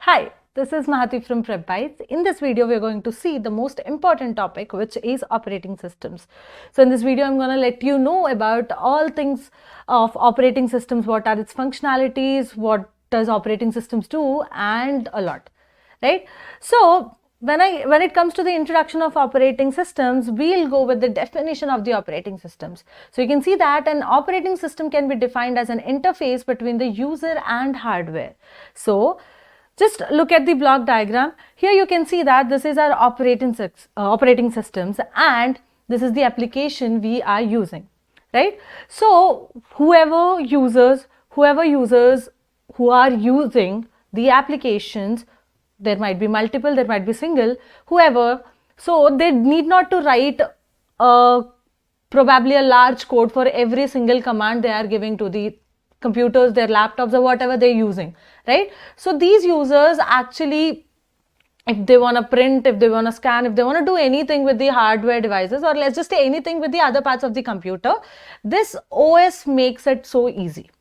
Hi, this is Mahati from PrepBytes. In this video, we are going to see the most important topic, which is operating systems. So in this video, I'm going to let you know about all things of operating systems, what are its functionalities, what does operating systems do, and a lot, right? So when it comes to the introduction of operating systems, we'll go with the definition of the operating systems. So you can see that an operating system can be defined as an interface between the user and hardware. So just look at the block diagram. Here you can see that this is our operating systems and this is the application we are using, right? So whoever users who are using the applications, there might be multiple, there might be single, whoever, so they need not to write probably a large code for every single command they are giving to the computers, their laptops, or whatever they're using, right? So these users actually, if they want to print, if they want to scan, if they want to do anything with the hardware devices, or let's just say anything with the other parts of the computer, this OS makes it so easy,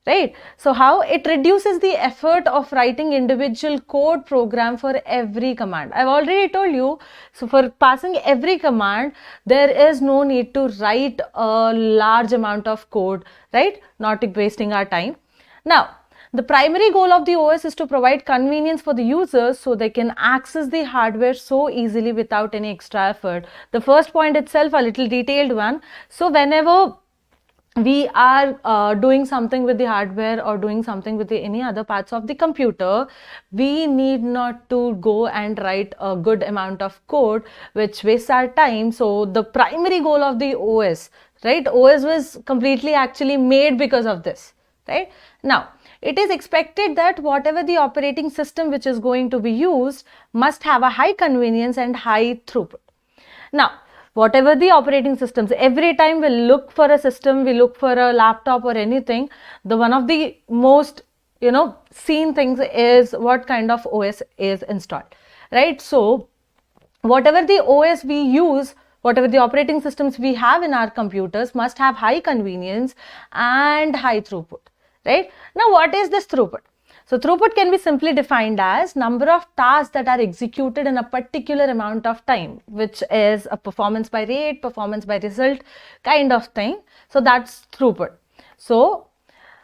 right? So how it reduces the effort of writing individual code program for every command. I've already told you, so for passing every command, there is no need to write a large amount of code, right? Not wasting our time. Now, the primary goal of the OS is to provide convenience for the users so they can access the hardware so easily without any extra effort. The first point itself, a little detailed one. So whenever we are doing something with the hardware or doing something with any other parts of the computer, we need not to go and write a good amount of code which wastes our time. So the primary goal of the OS, right? OS was completely actually made because of this, right? Now, it is expected that whatever the operating system which is going to be used must have a high convenience and high throughput. Now, whatever the operating systems, every time we look for a system, we look for a laptop or anything, the one of the most seen things is what kind of OS is installed, right? So whatever the OS we use, whatever the operating systems we have in our computers must have high convenience and high throughput, right? Now what is this throughput? So throughput can be simply defined as number of tasks that are executed in a particular amount of time, which is a performance by rate, performance by result kind of thing. So that's throughput. So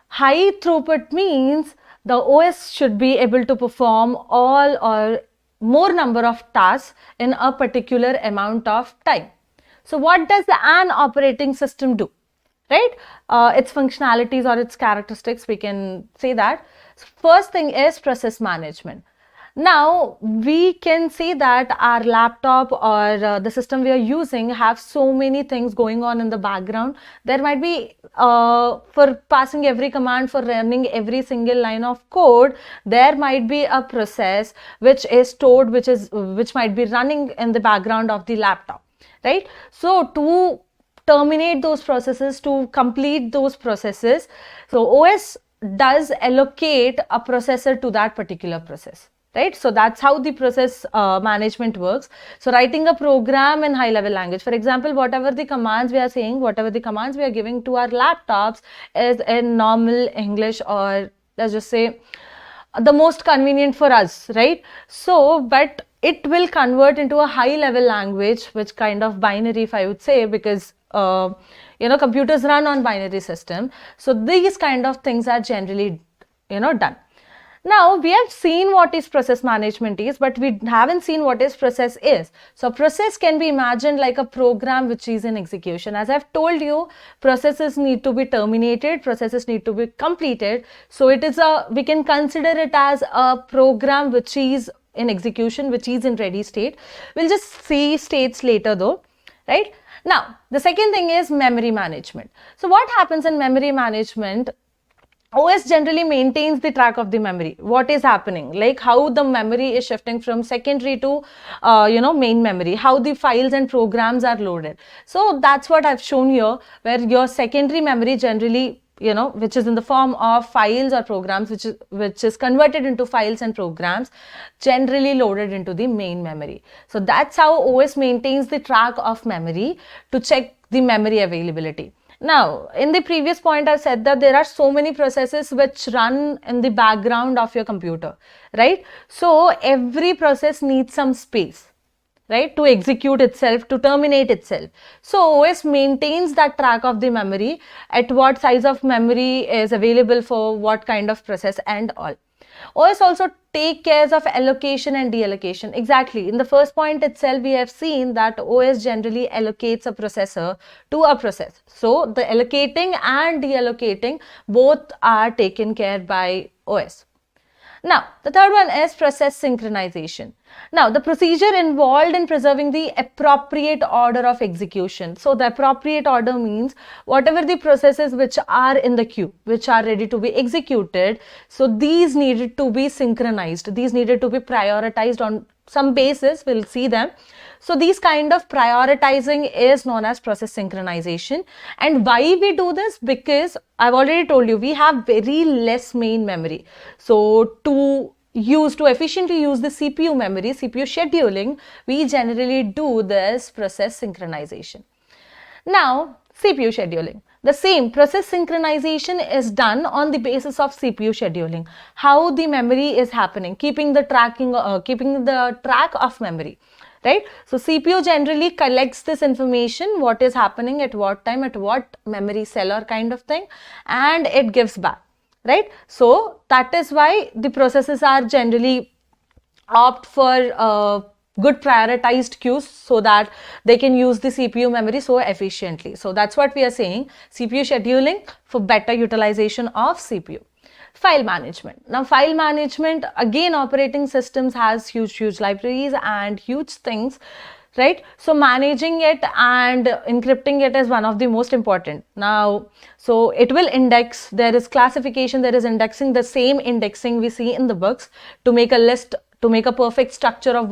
high throughput means the OS should be able to perform all or more number of tasks in a particular amount of time. So what does an operating system do? Right? Its functionalities or its characteristics, we can say that. First thing is process management. Now, we can say that our laptop or the system we are using have so many things going on in the background. There might be, for passing every command, for running every single line of code, there might be a process which is stored, which might be running in the background of the laptop, right? So, to terminate those processes, to complete those processes, so OS does allocate a processor to that particular process, right? So that's how the process management works. So writing a program in high level language, for example, whatever the commands we are saying, whatever the commands we are giving to our laptops is in normal English, or let's just say the most convenient for us, right? So, but it will convert into a high level language, which kind of binary, if I would say, because computers run on binary system. So these kind of things are generally done. Now we have seen what is process management is, but we haven't seen what is process is. So process can be imagined like a program which is in execution. As I've told you, processes need to be terminated, processes need to be completed. So it is we can consider it as a program which is in execution, which is in ready state. We'll just see states later though, right? Now, the second thing is memory management. So what happens in memory management? OS generally maintains the track of the memory. What is happening? Like how the memory is shifting from secondary to, main memory, how the files and programs are loaded. So that's what I've shown here, where your secondary memory generally, which is in the form of files or programs, which is converted into files and programs, generally loaded into the main memory. So that's how OS maintains the track of memory to check the memory availability. Now, in the previous point, I said that there are so many processes which run in the background of your computer, right? So every process needs some space, right, to execute itself, to terminate itself. So OS maintains that track of the memory, at what size of memory is available for what kind of process and all. OS also take care of allocation and deallocation. Exactly. In the first point itself, we have seen that OS generally allocates a processor to a process. So the allocating and deallocating both are taken care by OS. Now, the third one is process synchronization. Now, the procedure involved in preserving the appropriate order of execution. So, the appropriate order means whatever the processes which are in the queue, which are ready to be executed, so these needed to be synchronized. These needed to be prioritized on some basis. We'll see them. So these kind of prioritizing is known as process synchronization. And why we do this? Because I've already told you, we have very less main memory. So to efficiently use the CPU memory, CPU scheduling, we generally do this process synchronization. Now, CPU scheduling. The same process synchronization is done on the basis of CPU scheduling. How the memory is happening, keeping the track of memory. Right? So CPU generally collects this information, what is happening at what time, at what memory cell or kind of thing, and it gives back. Right? So that is why the processes are generally opt for good prioritized queues so that they can use the CPU memory so efficiently. So that's what we are saying, CPU scheduling for better utilization of CPU. File management. Now file management, again operating systems has huge libraries and huge things, right? So managing it and encrypting it is one of the most important. Now, so it will index, there is classification, there is indexing, the same indexing we see in the books to make a list, to make a perfect structure of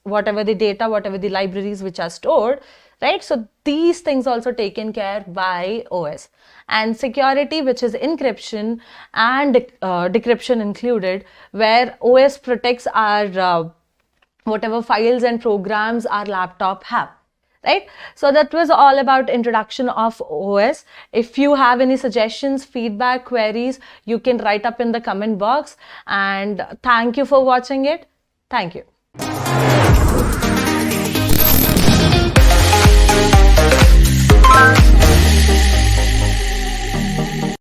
whatever the data, whatever the libraries which are stored, right? So these things also taken care by OS. And security, which is encryption and decryption included, where OS protects our whatever files and programs our laptop have. Right? So that was all about introduction of OS. If you have any suggestions, feedback, queries, you can write up in the comment box. And thank you for watching it. Thank you.